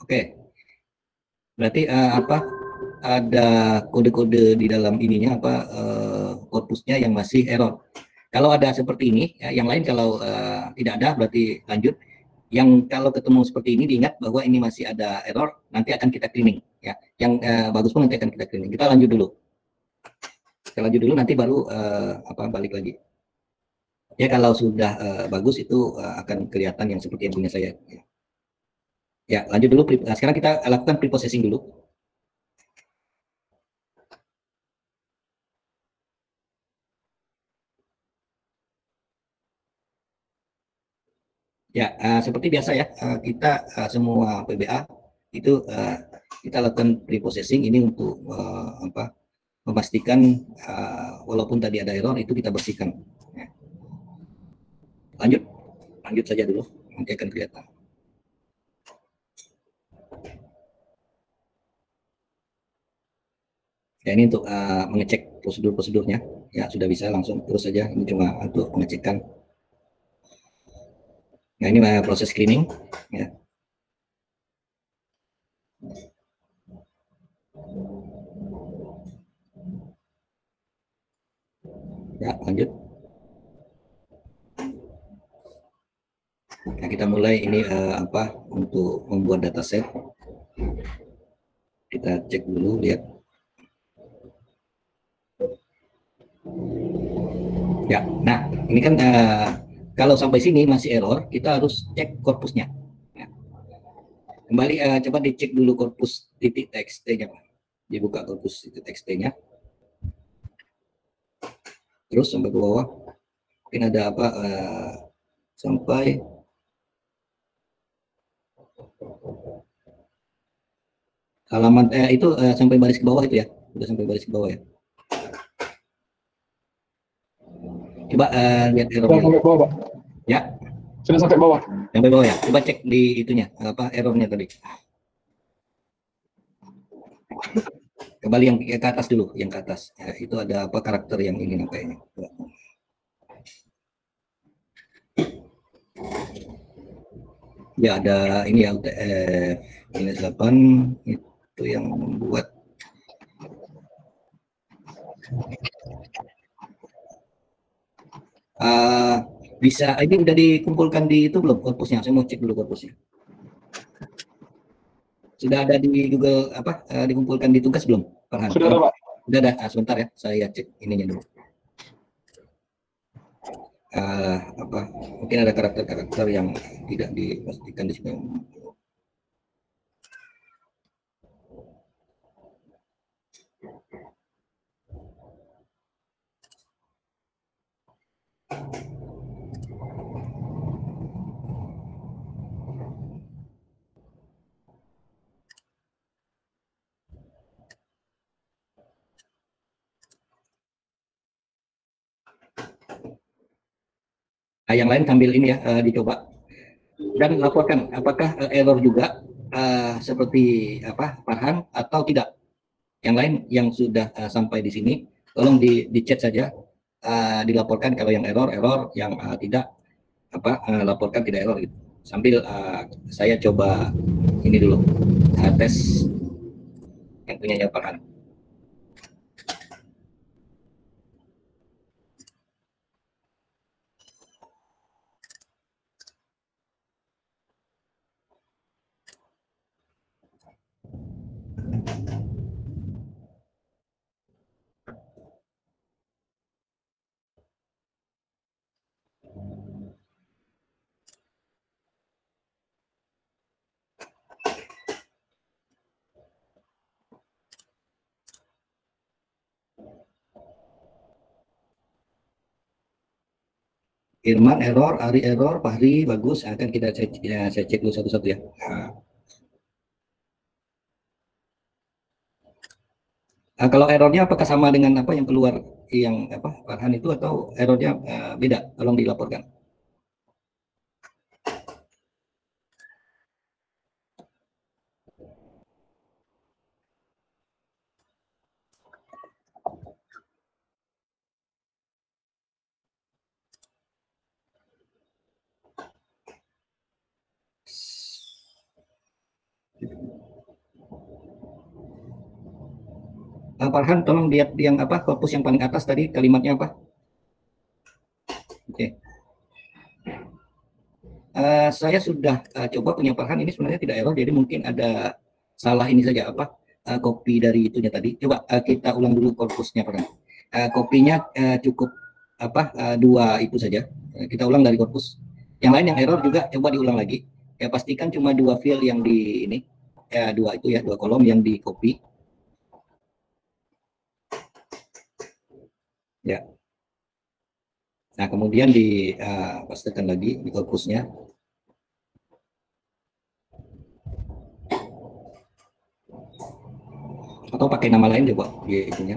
Oke, berarti apa ada kode-kode di dalam ininya apa korpusnya yang masih error. Kalau ada seperti ini, ya, yang lain kalau tidak ada berarti lanjut. Yang kalau ketemu seperti ini diingat bahwa ini masih ada error, nanti akan kita cleaning. Ya, yang bagus pun nanti akan kita cleaning. Kita lanjut dulu. Kita lanjut dulu, nanti baru apa balik lagi. Ya kalau sudah bagus itu akan kelihatan yang seperti yang punya saya. Ya lanjut dulu. Sekarang kita lakukan preprocessing dulu. Ya, seperti biasa ya, kita semua PBA itu kita lakukan preprocessing ini untuk apa, memastikan walaupun tadi ada error itu kita bersihkan. Ya. Lanjut, lanjut saja dulu, nanti akan kelihatan. Ya ini untuk mengecek prosedur-prosedurnya, ya sudah bisa langsung terus saja. Ini cuma untuk pengecekan. Nah ini proses screening, ya. Ya lanjut. Nah, kita mulai ini apa untuk membuat dataset. Kita cek dulu, lihat. Ya, nah ini kan kalau sampai sini masih error, kita harus cek korpusnya. Ya. Kembali coba dicek dulu korpus titik txt-nya, dibuka korpus titik txt-nya, terus sampai ke bawah. Mungkin ada apa sampai halaman itu sampai baris ke bawah itu ya, sudah sampai baris ke bawah ya. Coba lihat errornya. Sampai bawah, Pak. Ya. Sudah sampai bawah. Sampai bawah ya. Coba cek di itunya apa errornya tadi. Kembali yang ke atas dulu, yang ke atas. Ya, itu ada apa karakter yang ini nampaknya. Ya ada ini ya UTF minus 8 itu yang membuat bisa ini udah dikumpulkan di itu belum korpusnya? Saya mau cek dulu korpusnya. Sudah ada di Google apa dikumpulkan di tugas belum, Farhan? Sudah ada, Pak. Sudah ada. Sebentar ya, saya cek ininya dulu. Apa mungkin ada karakter-karakter yang tidak dipastikan di sini. Nah, yang lain sambil ini ya dicoba dan laporkan apakah error juga seperti apa Farhan atau tidak. Yang lain yang sudah sampai di sini tolong di chat saja, dilaporkan kalau yang error yang tidak apa laporkan tidak error gitu. Sambil saya coba ini dulu tes yang punya Farhan. Irman error, Ari error, Fahri bagus. Akan kita saya cek dulu satu-satu ya. Kalau errornya apakah sama dengan apa yang keluar yang apa Farhan itu atau errornya beda? Tolong dilaporkan. Farhan, tolong lihat yang apa, korpus yang paling atas tadi kalimatnya apa? Oke. Saya sudah coba punya Farhan, ini sebenarnya tidak error, jadi mungkin ada salah ini saja apa, copy dari itunya tadi. Coba kita ulang dulu korpusnya Farhan. Kopinya cukup apa, dua itu saja. Kita ulang dari korpus. Yang lain yang error juga coba diulang lagi. Ya pastikan cuma dua field yang di ini, dua itu ya, dua kolom yang di copy. Ya. Nah kemudian pastikan lagi di korpusnya. Atau pakai nama lain coba di itunya.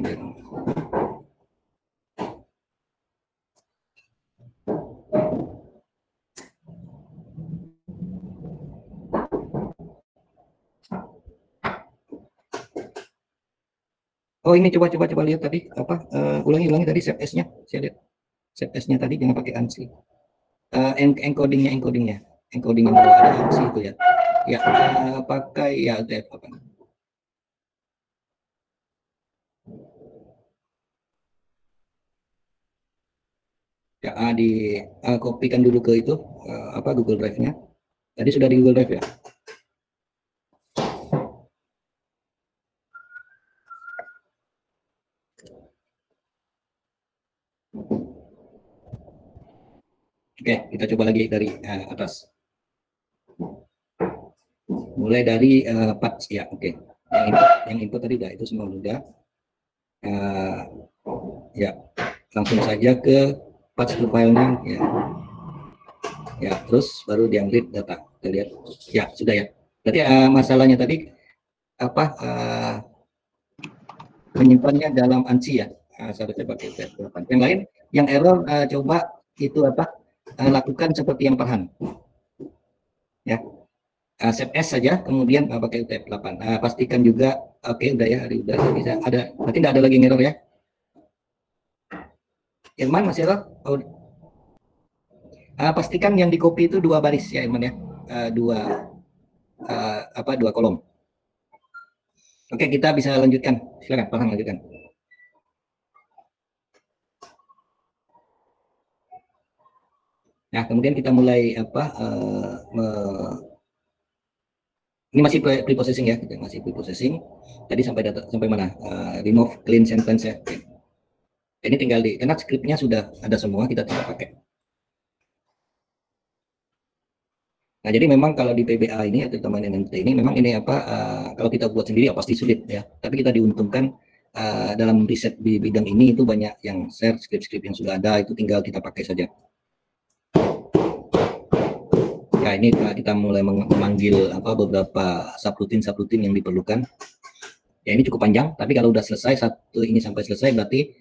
Oh ini coba lihat tadi apa, ulangi tadi save S-nya. Saya lihat save S-nya tadi jangan pakai ANSI. Encodingnya encoding yang ada ANSI itu ya. Ya pakai ya apa. Ya di kopikan dulu ke itu apa, Google Drive-nya. Tadi sudah di Google Drive ya. Oke, kita coba lagi dari atas. Mulai dari patch ya, oke. Yang input tadi udah, itu semua udah. Ya, langsung saja ke patch to file-nya ya. Ya, terus baru diambil data. Kita lihat. Ya, sudah ya. Berarti masalahnya tadi apa, menyimpannya dalam ANSI ya. Seharusnya pakai tab 8. Yang lain, yang error coba itu apa? Lakukan seperti yang Farhan. Ya. Save S saja, kemudian pakai tab 8. Pastikan juga, oke udah ya, udah bisa ada. Berarti tidak ada lagi yang error ya. Irman masih error? Oh, pastikan yang di copy itu dua baris ya Irman ya. Dua kolom. Oke, kita bisa lanjutkan. Silakan, Farhan lanjutkan. Nah, kemudian kita mulai apa, ini masih pre-processing ya, kita masih pre-processing. Tadi sampai mana? Remove clean sentence ya. Oke. Ini tinggal karena scriptnya sudah ada semua, kita tinggal pakai. Nah, jadi memang kalau di PBA ini atau teman NMT ini memang ini apa, kalau kita buat sendiri ya pasti sulit ya. Tapi kita diuntungkan dalam riset di bidang ini itu banyak yang share script-script yang sudah ada, itu tinggal kita pakai saja. Ya ini kita mulai memanggil apa, beberapa subroutine yang diperlukan. Ya ini cukup panjang, tapi kalau udah selesai satu ini sampai selesai berarti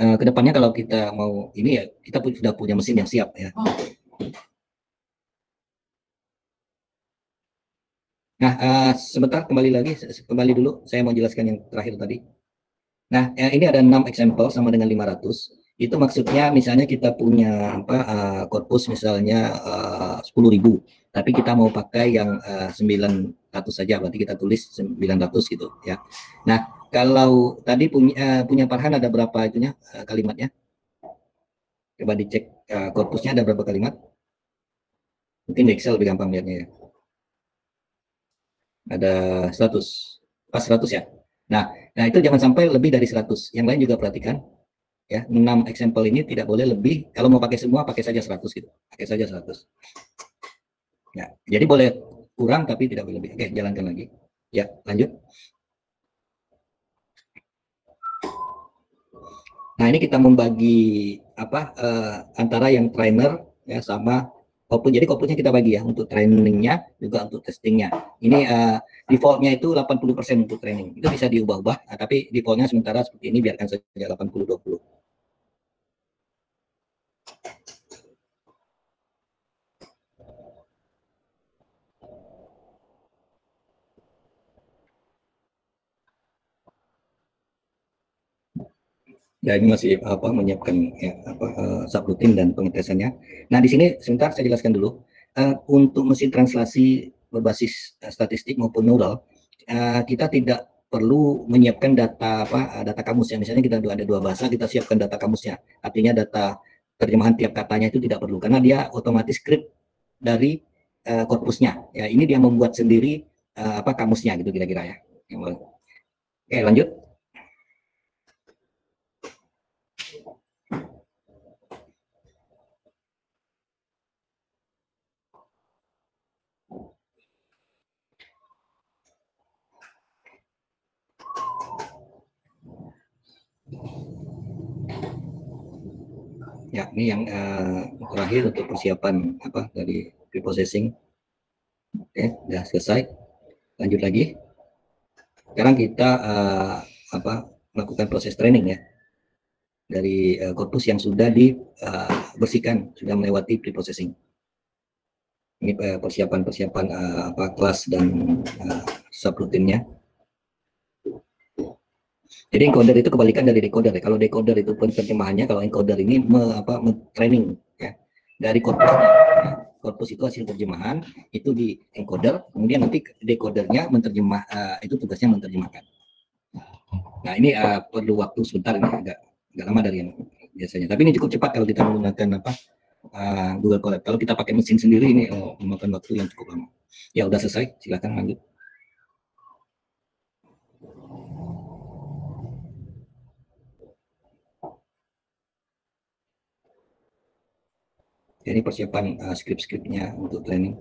kedepannya kalau kita mau ini ya kita sudah punya mesin yang siap ya. Nah sebentar kembali dulu, saya mau jelaskan yang terakhir tadi. Nah ini ada 6 example sama dengan 500. Itu maksudnya misalnya kita punya apa, korpus misalnya 10.000, tapi kita mau pakai yang 900 saja, berarti kita tulis 900 gitu ya. Nah kalau tadi punya Farhan ada berapa itunya kalimatnya? Coba dicek korpusnya ada berapa kalimat? Mungkin di Excel lebih gampang lihatnya ya. Ada 100, pas 100 ya. Nah itu jangan sampai lebih dari 100. Yang lain juga perhatikan ya, 6 example ini tidak boleh lebih. Kalau mau pakai semua pakai saja 100 gitu, pakai saja 100 ya. Jadi boleh kurang tapi tidak boleh lebih. Oke, jalankan lagi ya, lanjut. Nah ini kita membagi apa, antara yang trainer ya sama output. Jadi outputnya kita bagi ya, untuk trainingnya juga untuk testingnya. Ini defaultnya itu 80% untuk training, itu bisa diubah-ubah, tapi defaultnya sementara seperti ini, biarkan saja 80-20. Ya ini masih apa, menyiapkan ya, apa, subroutine dan pengetesannya. Nah di sini sebentar saya jelaskan dulu. Untuk mesin translasi berbasis statistik maupun neural, kita tidak perlu menyiapkan data data kamusnya. Misalnya kita ada dua bahasa, kita siapkan data kamusnya. Artinya data terjemahan tiap katanya itu tidak perlu karena dia otomatis script dari korpusnya. Ya, ini dia membuat sendiri kamusnya gitu kira-kira ya. Oke, lanjut. Ya, ini yang terakhir untuk persiapan dari preprocessing. Oke, sudah selesai. Lanjut lagi. Sekarang kita melakukan proses training ya dari korpus yang sudah dibersihkan, sudah melewati preprocessing. Ini persiapan-persiapan kelas dan subrutinnya. Jadi encoder itu kebalikan dari decoder ya. Kalau decoder itu penerjemahannya, kalau encoder ini training ya dari korpusnya. Ya. Korpus itu hasil terjemahan, itu di encoder, kemudian nanti decodernya menerjemah, itu tugasnya menerjemahkan. Nah ini perlu waktu sebentar, ini agak lama dari yang biasanya. Tapi ini cukup cepat kalau kita menggunakan Google Colab. Kalau kita pakai mesin sendiri ini memakan waktu yang cukup lama. Ya udah selesai, silakan lanjut. Jadi persiapan skrip-skripnya untuk training.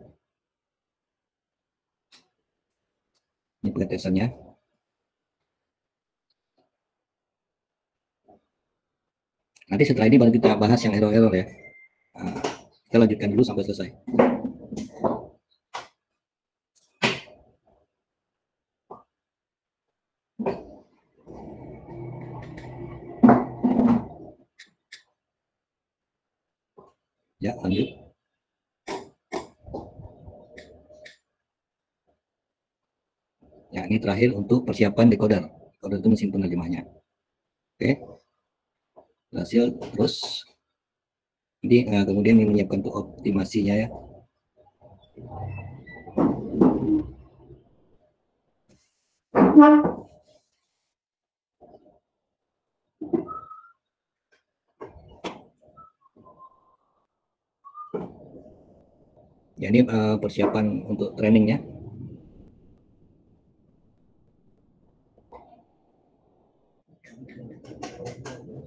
Ini pengetesannya. Nanti setelah ini baru kita bahas yang error-error ya. Kita lanjutkan dulu sampai selesai. Ya, lanjut. Ya, ini terakhir untuk persiapan decoder. Decoder itu mesin penerjemahnya. Oke. Hasil terus. Jadi kemudian ini menyiapkan untuk optimasinya ya. Ya, ini persiapan untuk trainingnya.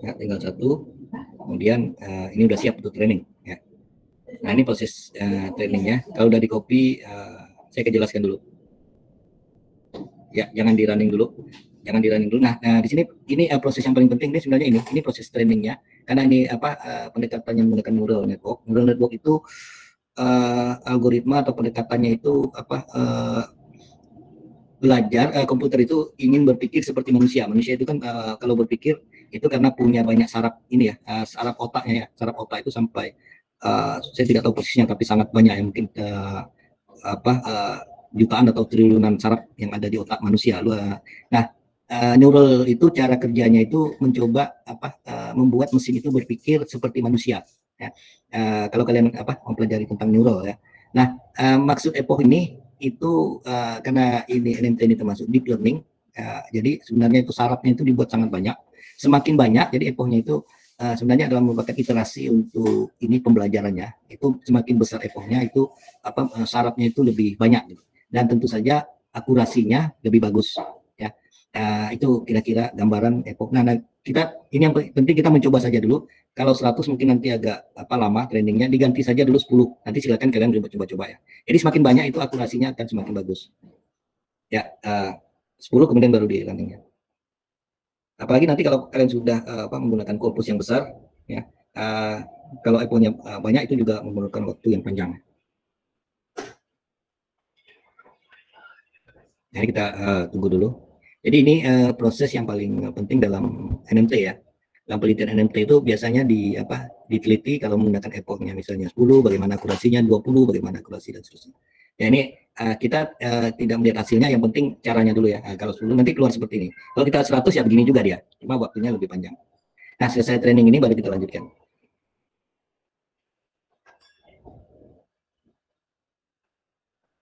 Ya, tinggal satu. Kemudian ini udah siap untuk training. Ya. Nah ini proses trainingnya. Kalau udah di copy, saya akan jelaskan dulu. Ya, jangan di running dulu. Jangan di running dulu. Nah, di sini ini proses yang paling penting ini sebenarnya ini proses trainingnya. Karena ini pendekatan yang menggunakan neural network. Neural network itu algoritma atau pendekatannya itu belajar komputer itu ingin berpikir seperti manusia. Manusia itu kan kalau berpikir itu karena punya banyak saraf ini ya, saraf otaknya ya. Saraf otak itu sampai saya tidak tahu persisnya tapi sangat banyak ya, mungkin jutaan atau triliunan saraf yang ada di otak manusia. Nah, neural itu cara kerjanya itu mencoba membuat mesin itu berpikir seperti manusia. Ya. Kalau kalian mempelajari tentang neural ya. Nah, maksud epoch ini itu karena ini NMT ini termasuk deep learning, jadi sebenarnya itu sarafnya itu dibuat sangat banyak. Semakin banyak, jadi epochnya itu sebenarnya adalah merupakan iterasi untuk ini pembelajarannya. Itu semakin besar epochnya itu sarafnya itu lebih banyak gitu. Dan tentu saja akurasinya lebih bagus ya. Itu kira-kira gambaran epoch. Nah, kita ini yang penting kita mencoba saja dulu. Kalau 100 mungkin nanti agak lama trainingnya, diganti saja dulu 10. Nanti silakan kalian coba-coba ya. Jadi semakin banyak itu akurasinya akan semakin bagus. Ya, 10 kemudian baru di landingnya. Apalagi nanti kalau kalian sudah menggunakan korpus yang besar, ya, kalau epochnya banyak itu juga memerlukan waktu yang panjang. Jadi kita tunggu dulu. Jadi ini proses yang paling penting dalam NMT ya. Dalam penelitian NMT itu biasanya diteliti kalau menggunakan epochnya misalnya 10, bagaimana akurasinya, 20, bagaimana akurasi dan seterusnya. Ya ini kita tidak melihat hasilnya, yang penting caranya dulu ya. Kalau 10 nanti keluar seperti ini. Kalau kita 100 ya begini juga dia, cuma waktunya lebih panjang. Nah, selesai training ini baru kita lanjutkan.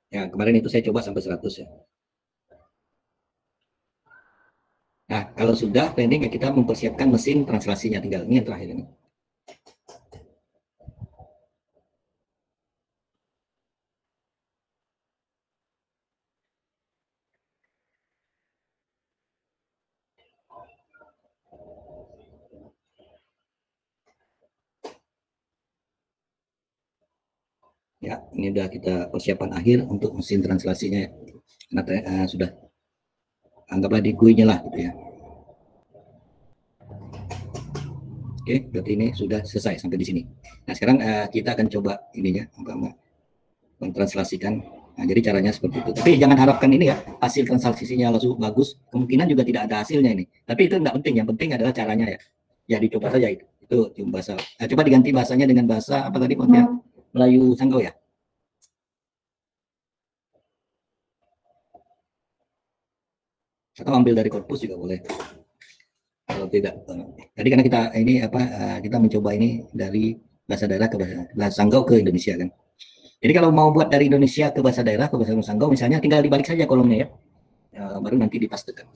Ya, kemarin itu saya coba sampai 100 ya. Nah, kalau sudah training ya kita mempersiapkan mesin translasinya, tinggal ini yang terakhir ini. Ya, ini udah kita persiapan akhir untuk mesin translasinya. Nah, sudah anggaplah di GUI-nya lah gitu ya. Oke, berarti ini sudah selesai sampai di sini. Nah, sekarang kita akan coba ininya, mentranslasikan. Nah, jadi caranya seperti itu. Tapi jangan harapkan ini ya, hasil transaksinya langsung bagus. Kemungkinan juga tidak ada hasilnya ini. Tapi itu nggak penting. Yang penting adalah caranya ya. Ya dicoba saja itu. Itu cuma bahasa. Nah, coba diganti bahasanya dengan bahasa apa tadi, Melayu Sanggau ya. Atau ambil dari korpus juga boleh. Kalau tidak, jadi karena kita ini kita mencoba ini dari bahasa daerah ke bahasa Sanggau ke Indonesia kan. Jadi kalau mau buat dari Indonesia ke bahasa daerah ke bahasa Sanggau misalnya tinggal dibalik saja kolomnya ya. Baru nanti dipastekan.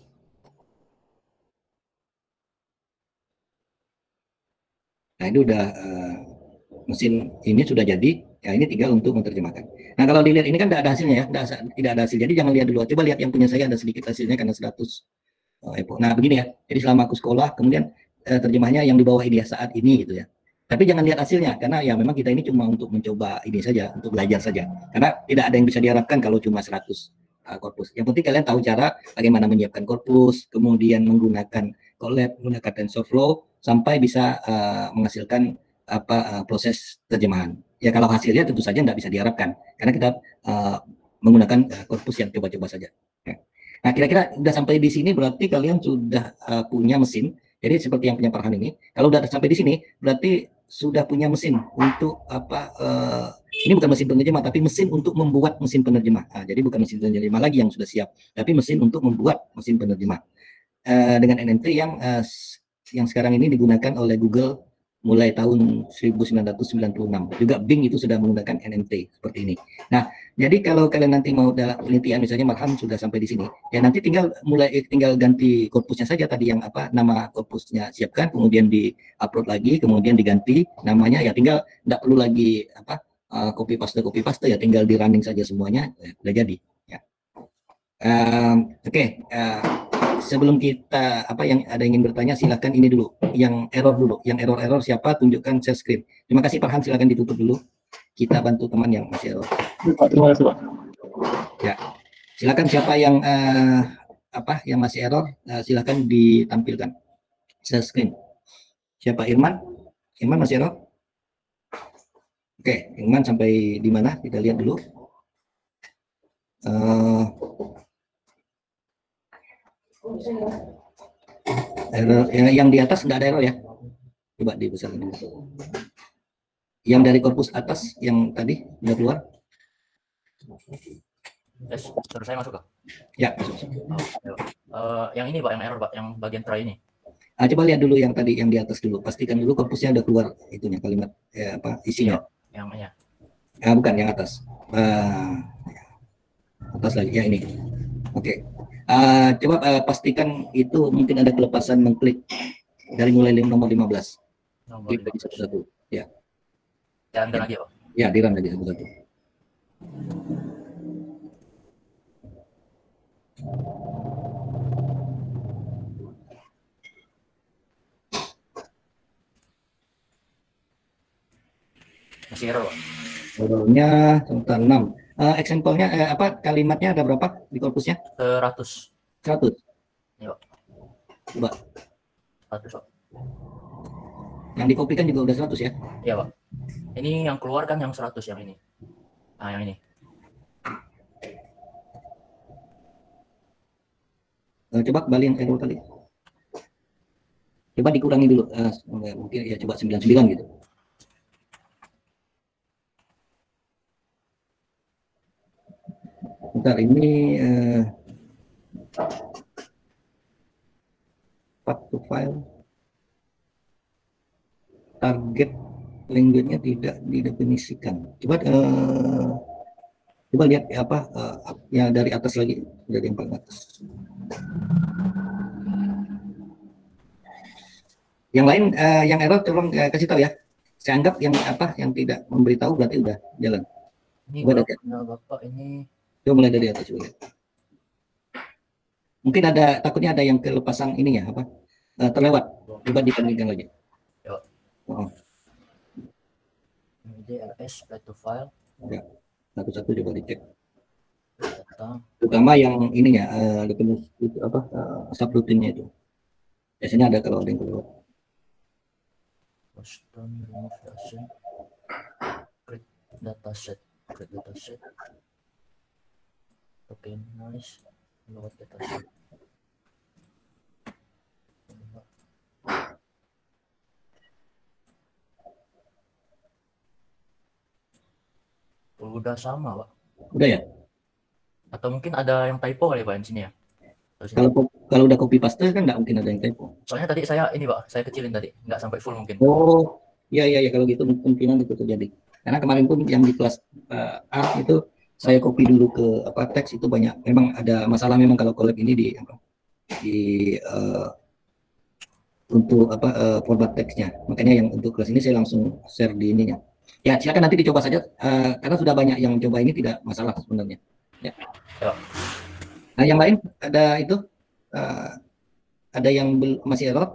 Nah ini udah mesin ini sudah jadi, ya ini tinggal untuk menerjemahkan. Nah kalau dilihat ini kan tidak ada hasilnya ya, tidak ada hasil. Jadi jangan lihat dulu, coba lihat yang punya saya ada sedikit hasilnya karena 100 EPO. Nah begini ya, jadi selama aku sekolah kemudian terjemahnya yang di bawah ini ya saat ini gitu ya. Tapi jangan lihat hasilnya karena ya memang kita ini cuma untuk mencoba ini saja, untuk belajar saja. Karena tidak ada yang bisa diharapkan kalau cuma 100 korpus. Yang penting kalian tahu cara bagaimana menyiapkan korpus, kemudian menggunakan collab, menggunakan TensorFlow sampai bisa menghasilkan proses terjemahan. Ya kalau hasilnya tentu saja tidak bisa diharapkan karena kita menggunakan korpus yang coba-coba saja. Ya. Nah, kira-kira udah sampai di sini berarti kalian sudah punya mesin. Jadi seperti yang punya Farhan ini, kalau udah sampai di sini berarti sudah punya mesin untuk ini bukan mesin penerjemah tapi mesin untuk membuat mesin penerjemah. Nah, jadi bukan mesin penerjemah lagi yang sudah siap, tapi mesin untuk membuat mesin penerjemah. Dengan NMT yang sekarang ini digunakan oleh Google mulai tahun 1996. Juga Bing itu sudah menggunakan NMT seperti ini. Nah, jadi kalau kalian nanti mau dalam penelitian misalnya Marham sudah sampai di sini, ya nanti tinggal ganti korpusnya saja tadi yang nama korpusnya siapkan, kemudian di-upload lagi, kemudian diganti namanya ya tinggal tidak perlu lagi copy paste ya tinggal di running saja semuanya ya, udah jadi ya. Oke. Sebelum kita yang ada ingin bertanya silahkan ini dulu yang error siapa tunjukkan share screen. Terima kasih Farhan, silahkan ditutup dulu, kita bantu teman yang masih error. Terima kasih Pak. Ya silakan siapa yang yang masih error silahkan ditampilkan share screen. Siapa? Irman masih error? Oke, Irman sampai di mana kita lihat dulu. Error yang di atas nggak ada error ya, coba dibesarkan dulu. Yang dari korpus atas yang tadi udah keluar. Yes, suruh saya masuk Pak? Ya masuk. Yang ini Pak, yang error Pak, yang bagian try ini. Coba lihat dulu yang tadi yang di atas dulu, pastikan dulu korpusnya udah keluar itunya kalimat isinya. Yang ya. Bukan yang atas. Atas lagi ya ini. Oke. Coba pastikan itu mungkin ada kelepasan mengklik dari mulai nomor 15. Klik lagi satu-satu. Ya. Jangan lagi Pak. Ya, di-run lagi satu-satu. Masih error Pak. Errornya sebentar 6. Example-nya kalimatnya ada berapa di korpusnya? 100. 100. Ya. Coba. 100 Pak. Yang dikopikan juga udah 100 ya? Iya Pak. Ini yang keluar kan yang 100 yang ini. Nah yang ini. Coba kembali yang error tadi. Coba dikurangi dulu. Mungkin ya coba 99 gitu. Bentar ini path to file target language-nya tidak didefinisikan. Coba lihat yang dari atas lagi, dari yang paling atas. Yang lain yang error tolong kasih tahu ya. Saya anggap yang apa yang tidak memberitahu berarti udah jalan. Ini Coba kalau dari, punya Bapak ini coba mulai dari atas dulu. Mungkin ada takutnya ada yang kelepasan ini ya apa terlewat. Coba dibandingkan lagi. ya, Oh, ini DLS file to file ya. Satu-satu coba dicek. data Terutama yang ininya itu apa subroutinnya itu. Biasanya ada kalau ada yang keluar. custom remove version create dataset tokenize load dataset. Udah sama, Pak. Udah ya? Atau mungkin ada yang typo kali Pak di sini ya? Sini. Kalau udah copy paste kan nggak mungkin ada yang typo. Soalnya tadi saya ini Pak, saya kecilin tadi, nggak sampai full mungkin. Oh, iya iya ya kalau gitu kemungkinan itu terjadi. Karena kemarin pun yang di kelas art itu saya copy dulu ke apa teks itu banyak. Memang ada masalah memang kalau collab ini di apa, di untuk apa format teksnya. Makanya yang untuk kelas ini saya langsung share di ininya. Ya silakan nanti dicoba saja karena sudah banyak yang coba ini tidak masalah sebenarnya. Ya. Ya. Nah yang lain ada itu ada yang masih error.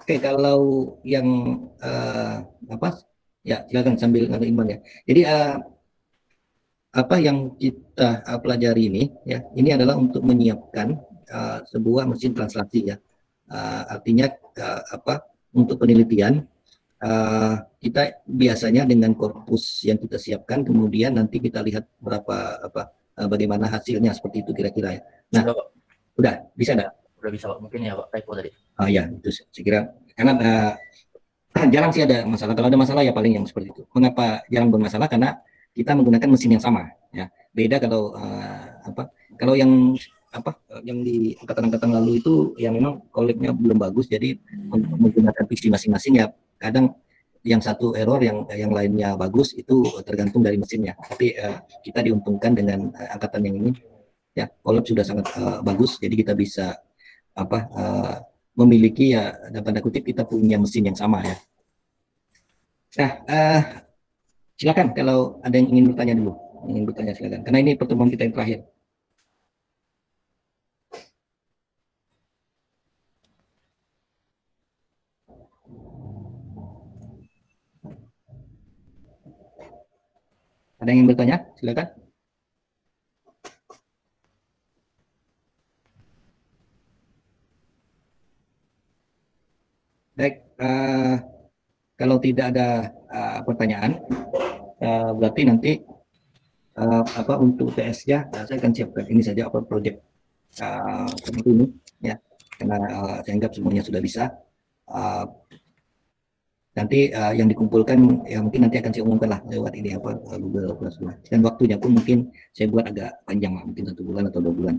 Oke kalau yang apa ya silakan sambil ngambil imbang ya. Jadi apa yang kita pelajari ini ya ini adalah untuk menyiapkan sebuah mesin translasi ya. Artinya apa untuk penelitian kita biasanya dengan korpus yang kita siapkan kemudian nanti kita lihat berapa apa bagaimana hasilnya seperti itu kira-kira ya. Nah, Sudah, Pak. Udah bisa enggak? Udah bisa Pak. Mungkin ya Pak typo tadi. Ya, itu saya kira karena jarang sih ada masalah. Kalau ada masalah ya paling yang seperti itu. Mengapa jarang bermasalah? Karena kita menggunakan mesin yang sama ya. Beda kalau apa kalau yang apa yang di angkatan-angkatan lalu itu yang memang koleknya belum bagus jadi menggunakan fiksi masing-masing ya kadang yang satu error yang lainnya bagus itu tergantung dari mesinnya tapi kita diuntungkan dengan angkatan yang ini ya kolab sudah sangat bagus jadi kita bisa apa memiliki ya dalam tanda kutip kita punya mesin yang sama ya. Nah silakan kalau ada yang ingin bertanya dulu ingin bertanya silakan karena ini pertemuan kita yang terakhir. Ada yang ingin bertanya? Silakan. Baik, kalau tidak ada pertanyaan, berarti nanti apa untuk TS-nya saya akan siapkan ini saja apa project seperti ini ya, karena saya anggap semuanya sudah bisa. Nanti yang dikumpulkan ya mungkin nanti akan saya umumkan lah lewat ini apa Google Classroom dan waktunya pun mungkin saya buat agak panjang lah mungkin 1 bulan atau 2 bulan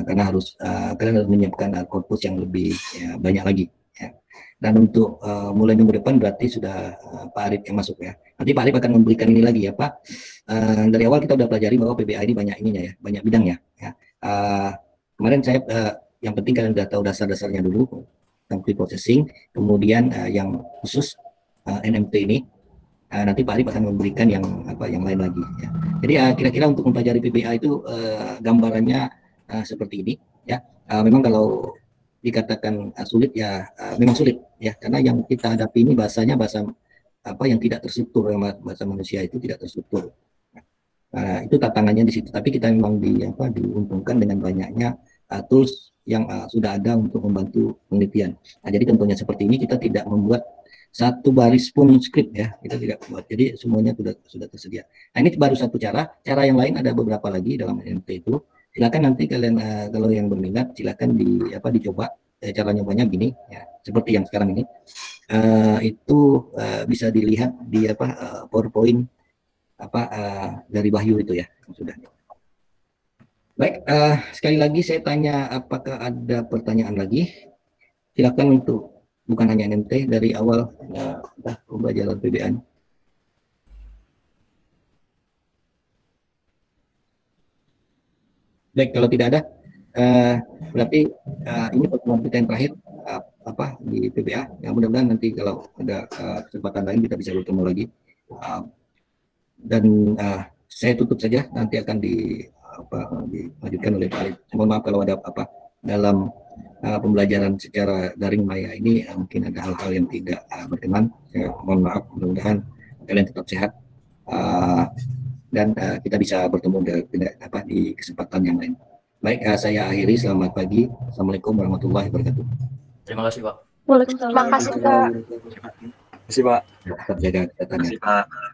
karena harus kalian harus menyiapkan korpus yang lebih ya, banyak lagi ya. Dan untuk mulai minggu depan berarti sudah Pak Arif yang masuk ya. Nanti Pak Arif akan memberikan ini lagi ya Pak. Dari awal kita udah pelajari bahwa PBA ini banyak ininya ya, banyak bidangnya ya. Kemarin saya yang penting kalian udah tahu dasar-dasarnya dulu tentang pre-processing, kemudian yang khusus NMT ini nanti Pak Arif akan memberikan yang apa yang lain lagi ya. Jadi kira-kira untuk mempelajari PBA itu gambarannya seperti ini ya. Memang kalau dikatakan sulit ya memang sulit ya karena yang kita hadapi ini bahasanya bahasa apa yang tidak terstruktur bahasa manusia itu tidak terstruktur. Itu tantangannya di situ. Tapi kita memang diuntungkan dengan banyaknya tools yang sudah ada untuk membantu penelitian. Nah, jadi tentunya seperti ini kita tidak membuat satu baris pun script ya, kita tidak buat. Jadi semuanya sudah tersedia. Nah, ini baru satu cara. Cara yang lain ada beberapa lagi dalam NMT itu. Silakan nanti kalian kalau yang berminat silakan dicoba. Cara nyobanya gini ya, seperti yang sekarang ini. Itu bisa dilihat di PowerPoint dari Wahyu itu ya sudah. Baik, sekali lagi saya tanya apakah ada pertanyaan lagi? Silakan untuk bukan hanya NMT dari awal pembelajaran PBA. Baik, kalau tidak ada, Berarti ini pertemuan kita yang terakhir di PPA. Ya, mudah-mudahan nanti kalau ada kesempatan lain kita bisa bertemu lagi. Dan saya tutup saja, nanti akan dilanjutkan oleh Pak Arif. Mohon maaf kalau ada apa dalam pembelajaran secara daring maya ini mungkin ada hal-hal yang tidak berkenan. Saya mohon maaf, mudah-mudahan kalian tetap sehat dan kita bisa bertemu di kesempatan yang lain. Baik, saya akhiri. Selamat pagi. Assalamualaikum warahmatullahi wabarakatuh. Terima kasih, Pak. Waalaikumsalam. Terima kasih, Pak. Terima kasih, Pak. Tetap jaga kesehatan. Terima kasih, Pak.